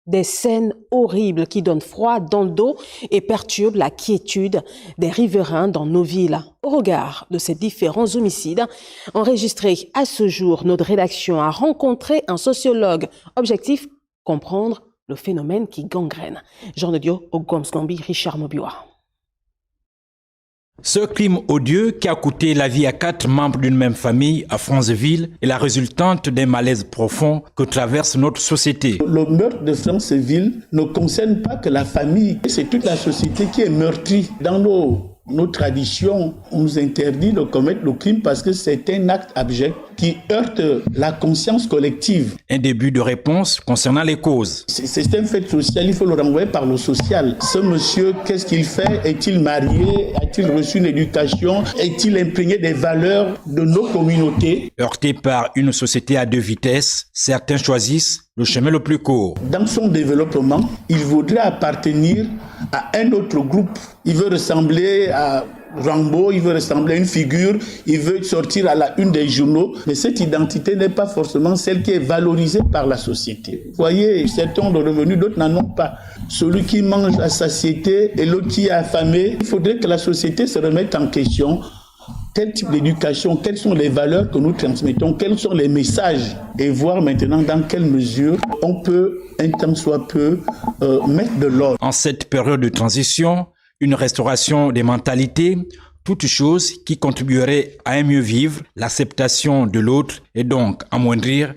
Des scènes horribles qui donnent froid dans le dos et perturbent la quiétude des riverains dans nos villes. Au regard de ces différents homicides enregistrés à ce jour, notre rédaction a rencontré un sociologue. Objectif, comprendre le phénomène qui gangrène. Jean Dio Ogomsgambi, Richard Mobiwa. Ce crime odieux qui a coûté la vie à 4 membres d'une même famille à Franceville est la résultante d'un malaise profond que traverse notre société. Le meurtre de Franceville ne concerne pas que la famille, c'est toute la société qui est meurtrie. Dans nos traditions, on nous interdit de commettre le crime parce que c'est un acte abject qui heurte la conscience collective. Un début de réponse concernant les causes. C'est un fait social, il faut le renvoyer par le social. Ce monsieur, qu'est-ce qu'il fait? Est-il marié? A-t-il reçu une éducation? Est-il imprégné des valeurs de nos communautés? Heurté par une société à 2 vitesses, certains choisissent le chemin le plus court. Dans son développement, il voudrait appartenir à un autre groupe. Il veut ressembler à Rambo, il veut ressembler à une figure, il veut sortir à la une des journaux, mais cette identité n'est pas forcément celle qui est valorisée par la société. Vous voyez, certains ont de revenus, d'autres n'en ont pas. Celui qui mange à satiété et l'autre qui est affamé, il faudrait que la société se remette en question. Quel type d'éducation, quelles sont les valeurs que nous transmettons, quels sont les messages, et voir maintenant dans quelle mesure on peut, un temps soit peu, mettre de l'ordre. En cette période de transition, une restauration des mentalités, toute chose qui contribuerait à un mieux vivre, l'acceptation de l'autre et donc amoindrir